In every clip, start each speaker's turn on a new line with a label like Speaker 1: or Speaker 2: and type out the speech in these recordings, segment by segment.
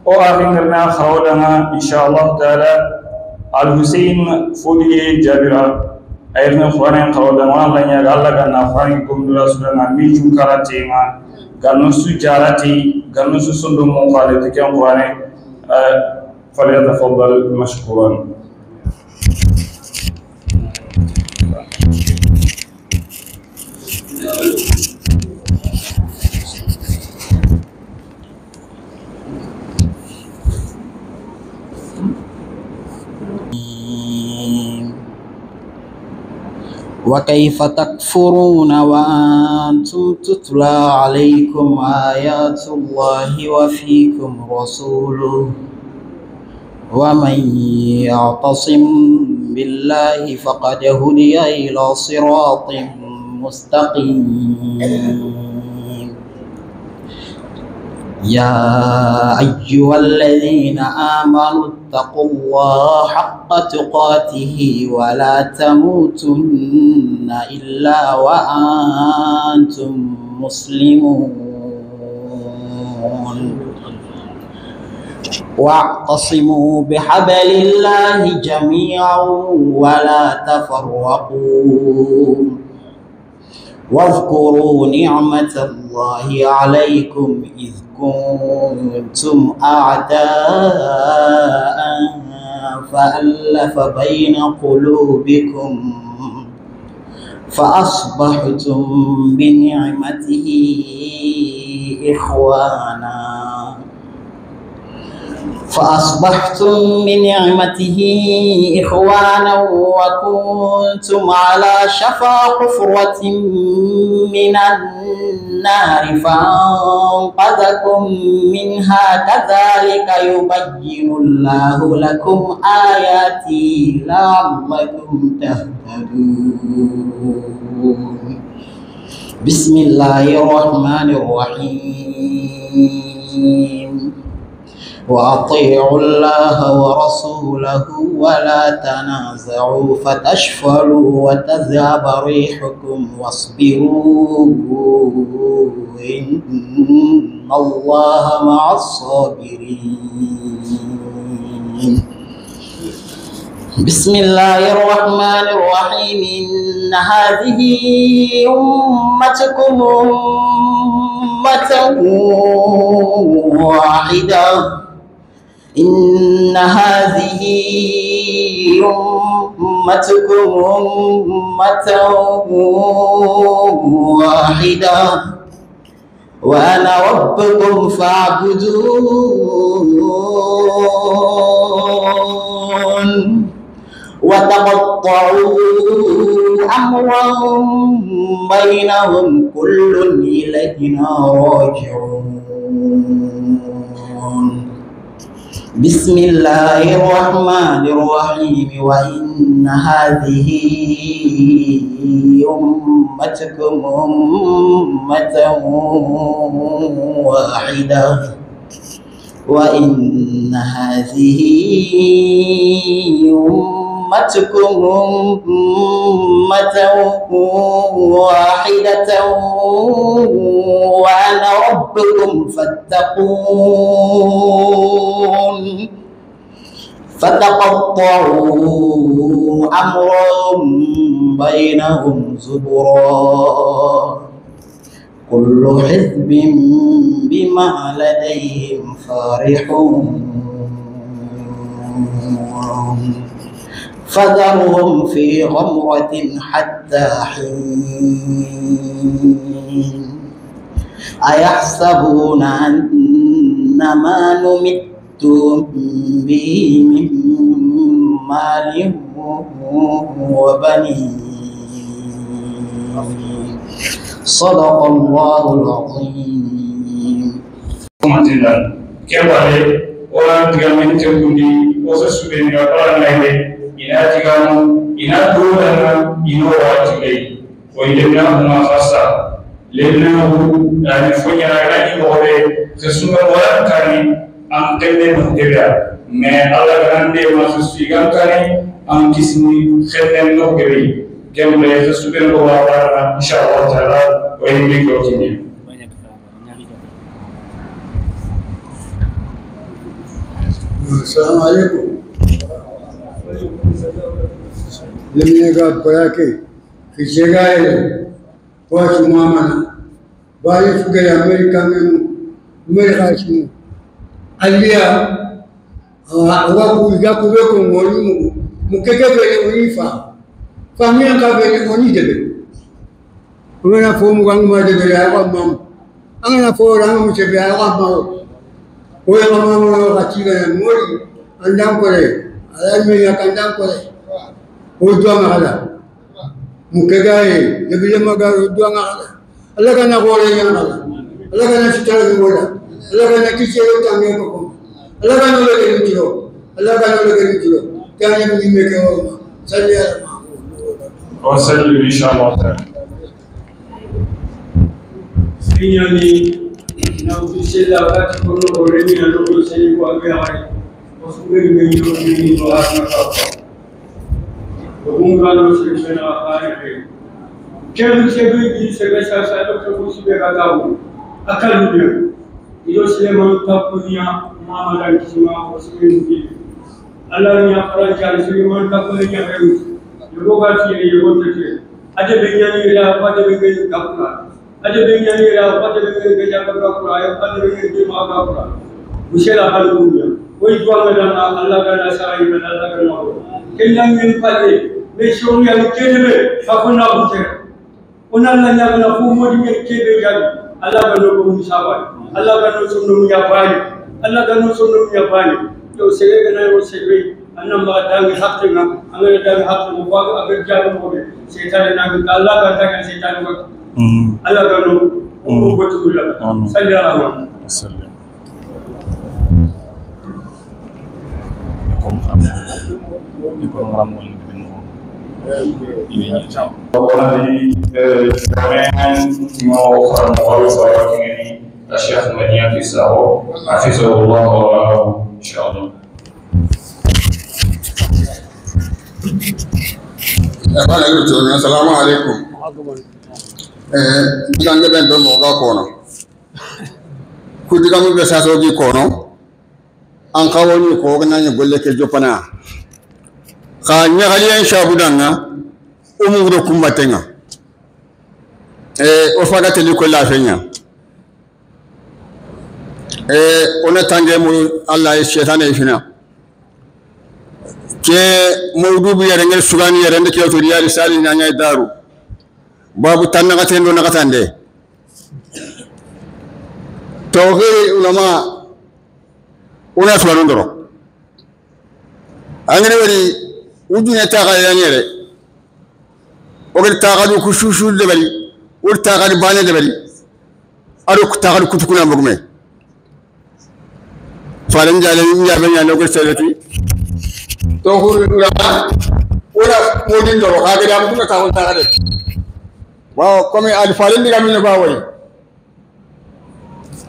Speaker 1: وآخرنا خولنا إن شاء الله تعالى الحسين فودي جابرا أيضا خوانا خولنا والله يا الله كنا خوانا كم دولا سودنا ميجون كاراتيما كانوا سجاراتي كانوا سندوم مخالف كم خوانا فليتفضل مشكورا.
Speaker 2: وكيف تكفرون وأنتم تتلى عليكم آيات الله وفيكم رسوله ومن يعتصم بالله فقد هدي إلى صراط مستقيم. يا أيها الذين آمنوا اتقوا الله حق تقاته ولا تموتن إلا وأنتم مسلمون واعتصموا بحبل الله جميعا ولا تفرقوا واذكروا نعمة الله عليكم إذ كنتم أعداء فألف بين قلوبكم فأصبحتم بنعمته إخوانا وكنتم على شفا حفرة من النار فأنقذكم منها كذلك يبين الله لكم آياته لعلكم تهتدون. بسم الله الرحمن الرحيم. وأطيعوا الله ورسوله ولا تنازعوا فتشفلوا وتذهب ريحكم واصبروا إن الله مع الصابرين. بسم الله الرحمن الرحيم. إن هذه أمتكم أمة واحدة إن هذه أمتكم أمة واحدة وأنا ربكم فاعبدون. وتقطعوا أمرهم بينهم كل إلينا راجعون. بسم الله الرحمن الرحيم. وإن هذه أمتكم أمة واحدة وإن هذه أمتكم أمة واحدة وأنا ربكم فاتقون. فتقطعوا أمرهم بينهم زبرا كل حزب بما لديهم فرحون. فذرهم في غمرة حتى حين. أيحسبون أن ما نمدهم به من مال وبنين. صدق الله العظيم.
Speaker 1: orang tiga minit kemudian proses sudah orang lain ina tiga ina dua dan ino wajib lagi. Wajibnya mengafasa. Lebih dari punya lagi boleh sesuatu orang kali angkatnya berbeda. Mais Allah grande masuk siang kali angkisni khidmat no kiri. Kemudian sesuatu orang insyaallah taala wajib lagi.
Speaker 3: السلام عليكم. لم يقع براكي في الجزائر واش مامنا باي فوق امريكا من مرغاشمو اليا هو يقول لكم مولي مكتبه ونيفا فامين كافي وني دبي وانا فوم كان ما دبي يا مام انا فورا مشبي يا مام ويا مام غاتيغا مولي عندهم كره على المية عندهم كره ودوا معنا مكجاي يبي ما قال ودوا معنا الله كان يقول يا معنا الله كان يشتغل يقوله الله كان كيسير تاميكم الله كان يقول ينتلو الله كان يقول ينتلو كان يبي مكوا صلي على
Speaker 1: وسلم إن شاء الله تعالى.
Speaker 4: Signori, non vi siete lavati con loro, e non vi siete guardati. Oscuri migliori di guardare comunque non si sono a fare che se vi se che sa che non si vede a calubia io se non tapponia mamma da kisima oscuri alla mia francia se non tapponia io vogati e io volte ade benyani ra ade benyani kapra ade benyani ra ade benyani kapra ade benyani ma kapra usela calubia Woi jual dengan Allah kana sarai dengan Allah kana mau. Kenyang yang pade, mesong yang kebe, apa nak buat? Onan nanya kana fumo di kebe jadi. Allah kana kamu sabar. Allah kana sunu yapani. Allah kana sunu yapani. Yo sege kana yo sege. Anam badan hak tengah, angin dan hak mubah agar jalan boleh. Setan nak Allah kana kan setan buat. Allah kana buat tulah. Sallallahu alaihi wasallam.
Speaker 1: الشيخ مديان في الساعة حفظه الله ورعاه إن شاء الله.
Speaker 5: السلام عليكم. Jangan benda moga kono. Kudi kamu biasa sogi kono. Angkawani ko gananya golle ke jopana. Kanya kalian syabudanga umur kumbatenga. Ofaga teli ko la fenya. Ona tange mu Allah shaytan e fina. Ke mawdu bi yare ngel sugani yare ndeke to riyali sali nanya daru. Babu tannaga tendo nakatande. Tawhid ulama una suara ndoro. Angene wari udunya taga yanyere. Oger taga du kushushu de bali. Ur taga de bane de bali. Aru taga kutukuna mugme. Falan jale ni ya banya no ger selati. Tawhid ulama una modin ndoro kaga da mutuna taga de. Wow, kami al falan diga min ba wai.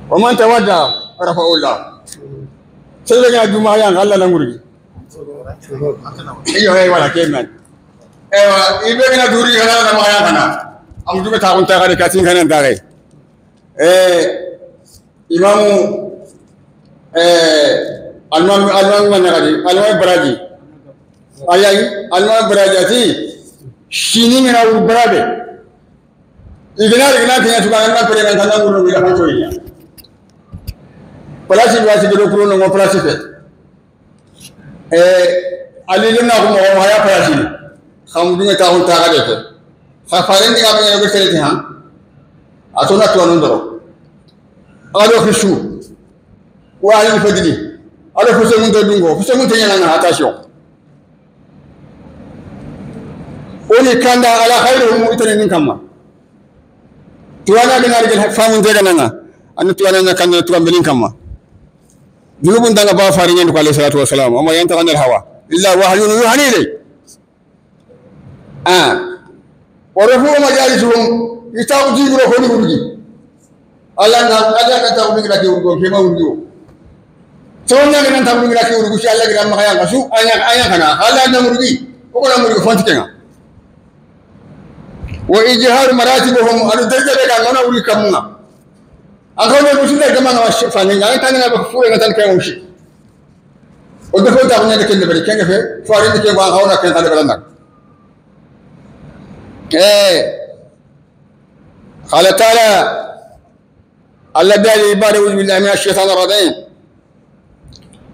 Speaker 5: Wa man tawadda rafa'ullah. Sai daga juma yan Allah nan gurgi iyo hay wala kenan ibe gina duri kana na maya kana am dume ta kunta kare katin kana dare imamu alman managadi alman baraji ayai alman barajati shini ngina ur barabe igina tinya suka ngana pere ngana ngulu bila kan soinya Palasi biasa kita kurun dengan palasi tu. Alilin aku mau maya palasi. Kamu dengar tahun tak ada tu. Kafarin ni kami yang berselit ni ha. Atau nak tuan undoro. Ada khusyuk. Wah ini fadli. Ada khusyuk untuk dungo. Khusyuk untuk yang nak atas yo. Oni kanda ala khairuhum itu ni kamma. Tuan ada dengar dia fahamu dia nanga. Anu tuan ada kanda tuan belin kamma. Junubun tanga ba farinyen ko alayhi salatu wassalam amma yanta anil hawa illa wahyun yuhani ilay warafu majalisuhum itaw jibro ko ni burgi Allah na ada ka taw ni graki urgo kema urgo tawnya ni taw ni graki urgo si Allah gram makaya kasu aya kana Allah na murgi ko na murgi fonti kenga wa ijhar maratibuhum adu dajjale ka ngona uri kamunga Angkau ni mesti dah zaman awak faham. Jangan tanya apa furu yang tanya kau mesti. ودفعت أغنية لكن نبري كان في فارين كي وان هونا كان هذا بلندك قال تعالى الذي عباده بالله من الشيطان الرجيم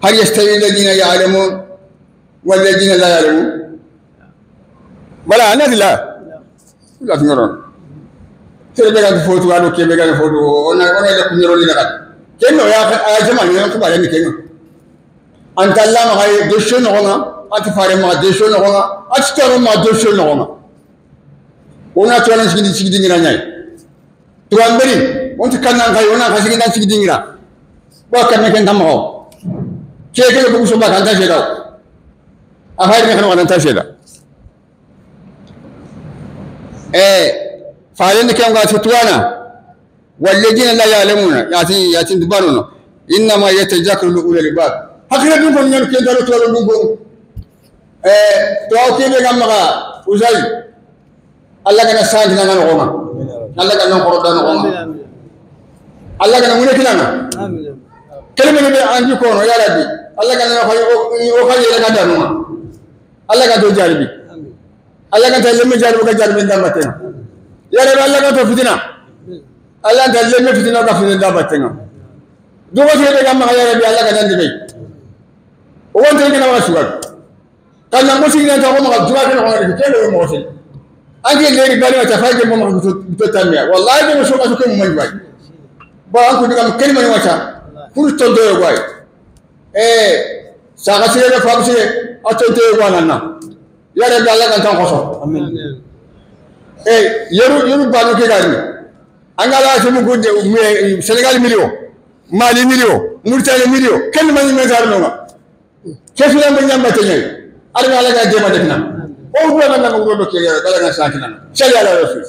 Speaker 5: هل يستوي الذين يعلمون والذين لا يعلمون بلا أنا لا تنظرون ترى فوتو قالوا كيف بيجان فوتو أنا لكم يرون لنا كأنه يا جماعة يوم تبغى يعني كأنه أنت الله ما هي دوشون هونا أتفارم ما دوشون هونا أتسترم ما دوشون هونا ونا تولن سكين غيرانيا tuan beri untuk kanan kayu nak kasih kita sedikit dingin lah, bahkan mereka tak mau. Cekal buku sumpah kantor saya tahu, akhirnya kan orang kantor saya tahu. Faham ni kau kata tuana, wajibnya la yalemuna, yatin tubaruno, inna ma yatajakru ulul albab. Akhirnya tu pun yang kita lalu tuan lugu, tuau kini gamma usai, Allah kena sanjung dengan orang. Allah kan nak korup dan orang. Allah kan mulai kilana. Kalau mana anju kono ya Rabbi. Allah kan nak kaya ya kan daruma. Allah kan tu jaribi. Allah kan tu lemme jaribu kan jaribi dah batin. Ya Rabbi Allah kan tu fitina. Allah kan lemme fitina kan fitina dah batin. Dua sih mereka mahu ya Rabbi Allah kan nanti baik. Orang tu kena masuk. Kalau nak masuk ni tak orang jual kena orang itu kena orang masuk. Angin dari balik macam fajar memang betul tamnya. Wallahi dia masuk ke rumah baik. Bahan aku dengan kelima macam pun contoh baik. Sangat sih ada faham sih contoh baik nana. Ya Rabbi Allah kan tang kosong. Amin. Yeru baru kita ni. Anggalah semua kunci Senegal milio, Mali milio, Mauritania milio. Kelima ni macam mana? Kesulitan banyak macamnya. Ada Allah kan dia macam mana? Oh, bukan nak ngurus dia, kalau nak sakit nak. Saya ada Rasul.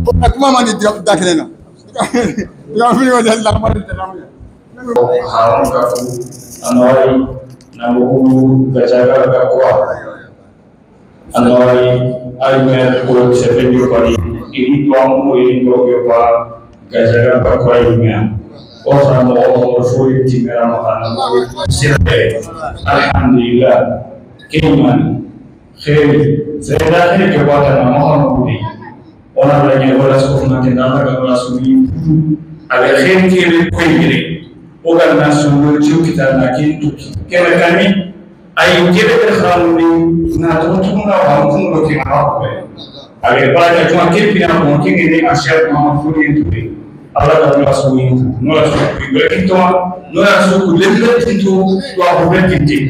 Speaker 5: Aku mama ni dah kena. Yang beliau dah lama di dalam.
Speaker 1: Haram kaku, anoi, namu gajaga kakua. Anoi, ayunya kuat sepenju kali. Ini kamu ini kau gajaga kakua ini. Orang mau fui tinggal makan. Siapa? Alhamdulillah. Kiman. Khair, saya dah kekuatan mahal mudi. Orang lain yang berasa kufna kenapa kalau suri, ada khair kiri kiri. Orang nasul kita nak itu. Kerana kami, ayat kita terkhamni, nak tunjuk nak orang lokal apa. Agar pada cuma kita mungkin ini asyik mahal itu. Allah dah suri itu. Nora suri berkitu, nora suri lebih itu dua bulan kinti.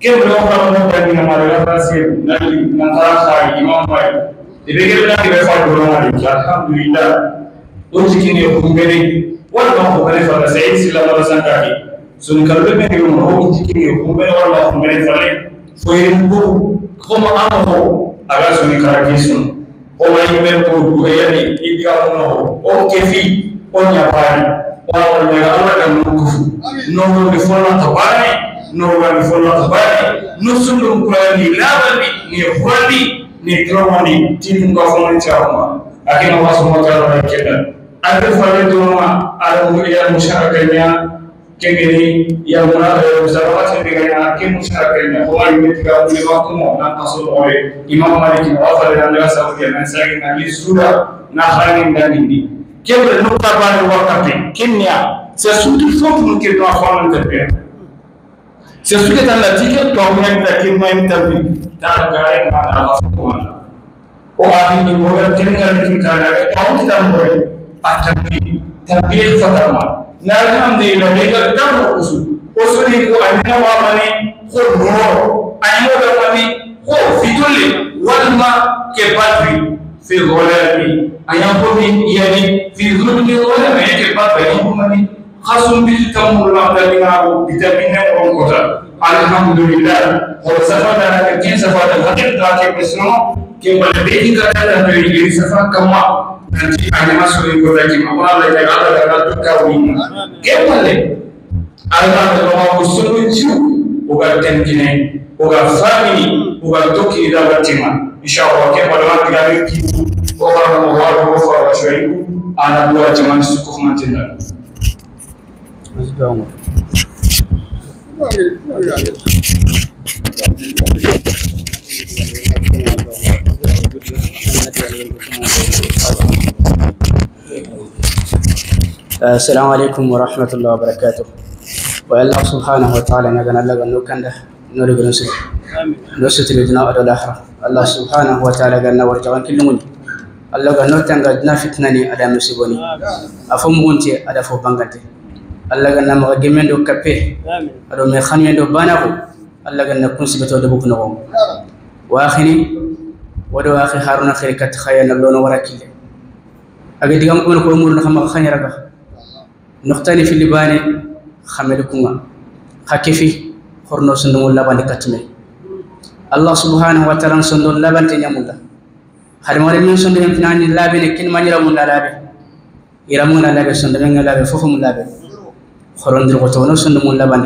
Speaker 1: Kau berapa orang yang mengambil hasil nanti nantara imam baik. Diberi nanti berfaham orang lain. Alhamdulillah. Untuk ini hukum beri. Walau hukum beri pada saya silam alasan kaki. Sunni kalau beri rumah untuk ini hukum beri walau hukum beri pada. Foyin bu, kau mahu agar sunni kaki sun. Orang yang berbu dua ni ideal mahu. Orang kefi, orang nyapai. Orang yang Allah dan mukufu. Nomor difollow terbaik. No one follow the body, no sulu kurani labali, ni huali, ni kromani, timu kafoni chama. Akhirnya masuk motor lagi kita. Akhir file tu nama ada yang musyarakatnya, kegini yang mana usahawan sebagainya, akhir musyarakatnya. Orang ini tiga puluh lima kumo, nak masuk oleh Imam Malik wafat dan juga Saudi dan saya ini sudah naharin dan ini. Kita bernukta pada waktu kimia, sesuatu mungkin tuafanan terbiasa. Sesuatu tanda tiket kau yang tak main tapi tak kaya mana apa. Orang ini bukan tinggal di sana, kau tidak boleh. Tapi fatama. Alhamdulillah mereka tahu usul itu anda wamani khurur, anda wamani khufituli, walma kepatri, figolani. Ayam pun ini figolani walma kepatri, ayam pun ini. Khasum bil tamur dari aku vitaminnya orang kota. Alhamdulillah. Kalau safar dan kerja safar dan hadir tak kesno, kembali beri kerana dari diri safar kamu nanti hanya masuk ke kota kita. Orang lain yang ada dalam tukar ini. Kembali. Alhamdulillah usul itu bukan tenjine, bukan family, bukan toki dalam timah. Insyaallah kembali lagi kita. Orang orang orang syai'u anak dua zaman sukuh mantinda.
Speaker 6: السلام عليكم ورحمة الله وبركاته. والله سبحانه وتعالى نجعل الله نوكنده نوري جنسي نسيت لجنا أدو الآخرة. الله سبحانه وتعالى قالنا ورجعان كلمون. الله قال نوتان قدنا فتناني أدا مسيبوني. أفهم مونتي أدا فوبانغتي. الله قالنا مغجمين دو كبيه. أدو مخانين دو بانه. الله قالنا كن سبتو دبوك نقوم. وآخري ودو آخر هارون خيركت خيان الله نوراكيل. أجد يوم كنا كلمون نخمة خاني رجع. نختلف في اللبان خملكما خكفي خرنا سندم اللبان كتمه الله سبحانه وتعالى سندم اللبان تنيمولا هذا ما رمي سندم فنان اللبان كن ما يرمون اللبان يرمون اللبان سندم اللبان فهم اللبان خرنا درقتونا سندم اللبان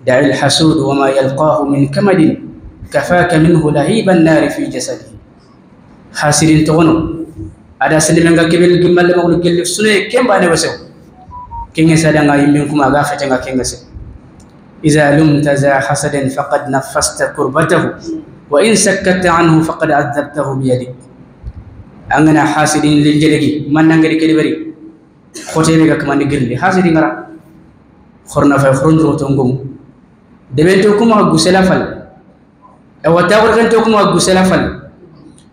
Speaker 6: دع الحسود وما يلقاه من كمد كفاك منه لهيب النار في جسده حاسرين تغنو ada selimen ga kebel gimal ma ko gelif sune kemba ne wasew kinga sadanga yimminkum aga fatenga kinga se iza lumta za hasadan faqad nafasta kurbatahu wa in sakkatta anhu faqad azabtahu bi yadik angana hasidin lil jelegi man ngari kedi bari khotebe ga kamande girli hasidin ngara khorna fay khorndro to ngum debento kuma gusela fal e wata warganto kuma gusela fal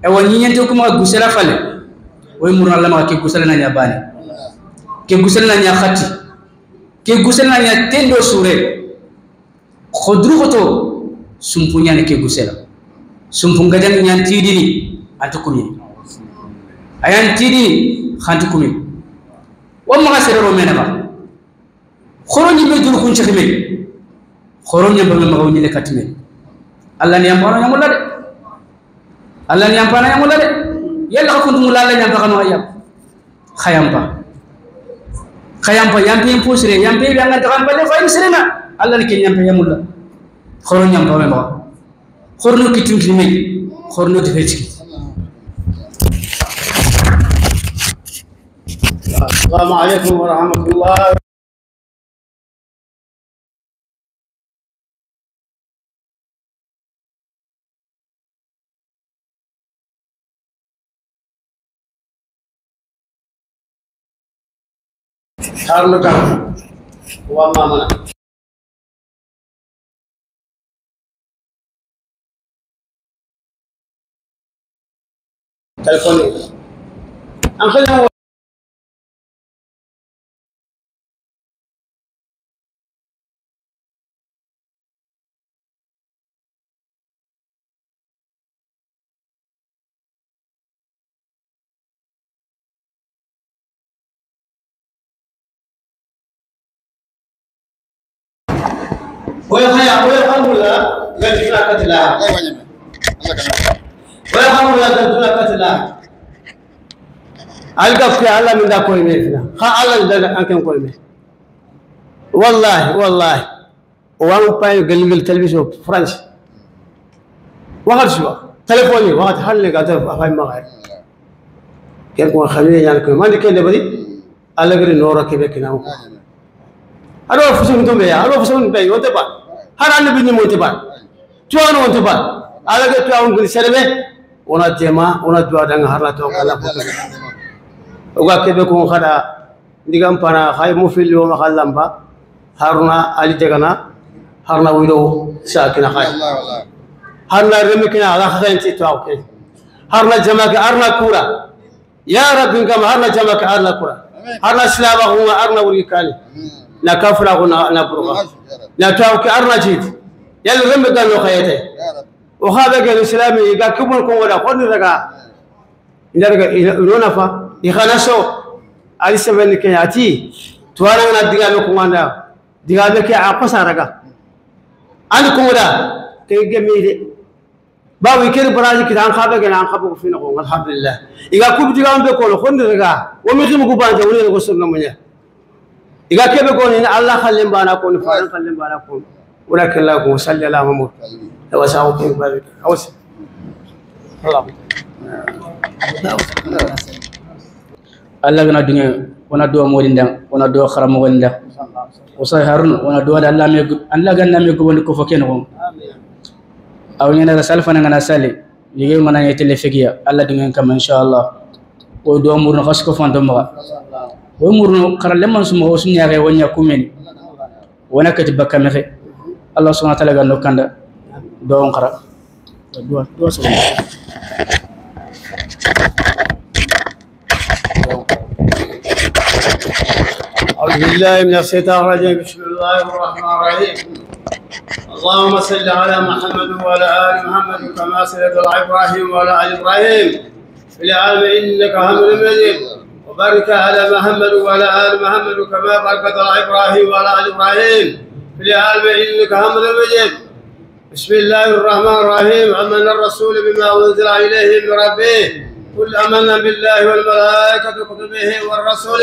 Speaker 6: e wanyento kuma gusela fal way murna lama ke gusela na nyabani ke gusel na nya khati ke gusel na nya tendo sure khodru khoto sumpunya ne ke gusela sumpun gadan nya tidini antukumi ayan tidini khantukumi wa ma gasero mena ba khoro ni be dur kun chkhime khoro ni be ma gawni le katime allah ni ampana nyamulla de allah ni ampana nyamulla de yalla ko kuntu mulalla nya ba kanu ayam khayamba khayam pa yampe impusre yampe bi anga takan balle fa insrena allah ni ken yampe yamulla khoro nyam ba ba khorno kitum kilme khorno de fetki
Speaker 7: assalamu alaikum wa rahmatullah harna ka wa mamana telephone an khana والحمد لله قدنا قتلها والحمد لله قدنا قتلها القف يا الله من ذا كوي ميفنا خا الله ذا أنكم كوي ميف والله وان باي قلبي تلبسه فرنش وقت شو تلفوني وقت حل قدر فاهم ما غير كيف كون خليني يعني كوي ما عندي كده بدي الله غير نورا كيف كنا أروح فسون تومي أروح فسون بيجي وتبع هران بيني موتبع توان وتبع على كده توان كل سربة ونا جماع ونا دوا دعنا هرلا توان كلا وقا كده كون خدا ديجام بنا خاي مفيل يوم خالم با هرنا علي جعنا هرنا ويدو ساكنا خاي هرنا رميكنا على خاين تتواو كده هرنا جماعة هرنا كورا يا رب إنكم هرنا جماعة هرنا كورا هرنا سلابة هو هرنا وريكاني لا كفر أغنى نبرها لا تاوك أرنجيت يلا رمي قالوا خيته وخابك الإسلام يقا كبركم ولا خذ رجع إن رجع يرونا فا يخلصو على سبيل كياتي توارنا دعابكم أنا دعابك عقص رجع عندكم ولا كيجميل باوي كده براجي كده عن خابك أنا عن خابك فينا قوم الحمد لله يقا كوب دعام بقوله خذ رجع ومخيم قبان جوني الغسل نمية إذا كيف يقول إن الله خلهم بانا كون فارن خلهم بانا كون ولكن لا يكون صلى الله محمد وساو كين بارك أوس الله كنا الدنيا ونا دوا مولين ونا دوا خرام مولين
Speaker 6: وصاي هارون وانا دوال الله ميغ الله غنا ميغ بون كو فكينو أو نينا رسالة فانا نسالي يجي منا يتلي فيكيا الله دين كم إن شاء الله ودو أمورنا خاصة فان دمغا وأمورنا قرر لما نسمع وسمع غير ونيا كوميني وانا كتب كمخي الله سبحانه وتعالى قال نو كندا دو انقرا دو سبحانه
Speaker 7: أعوذ بالله من الشيطان الرجيم بسم الله الرحمن الرحيم اللهم صل على محمد وعلى آل محمد كما صليت على إبراهيم وعلى آل إبراهيم في العالمين إنك حميد مجيد وبارك على محمد وعلى آل محمد كما باركت على إبراهيم وعلى آل إبراهيم في العالمين إنك حميد مجيد بسم الله الرحمن الرحيم آمن الرسول بما أنزل إليه من ربه قل آمنا بالله والملائكة وكتبه والرسول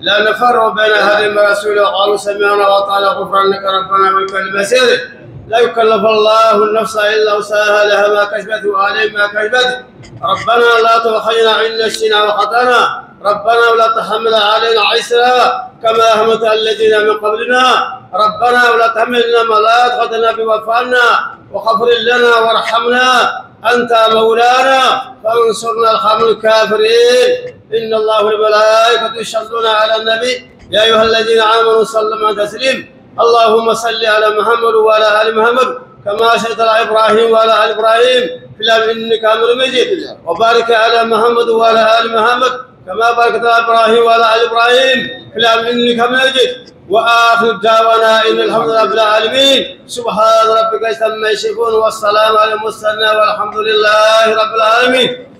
Speaker 7: لا نفرق بين هذه الرسول وقالوا سمعنا وأطعنا غفرانك ربنا والك المسير لا يكلف الله النفس إلا وسعها لها ما كسبت وعليه ما كسبت ربنا لا تؤاخذنا إن نسينا وخطأنا ربنا ولا تحمل علينا عسرا كما حملت الذين من قبلنا ربنا ولا تحملنا ما لا طاقة بوفانا وغفر لنا وارحمنا أنت مولانا فانصرنا القوم الكافرين إن الله والملائكة يصلون على النبي يا أيها الذين آمنوا صلوا عليه تسليم اللهم صل على محمد وعلى آل محمد كما صليت على إبراهيم وعلى آل إبراهيم في العالمين إنك حميد مجيد وبارك على محمد وعلى آل محمد كما باركت على إبراهيم وعلى آل إبراهيم في العالمين إنك حميد مجيد وآخر دعوانا إن الحمد لله رب العالمين سبحان ربك عما يصفون والسلام على المرسلين والحمد لله رب العالمين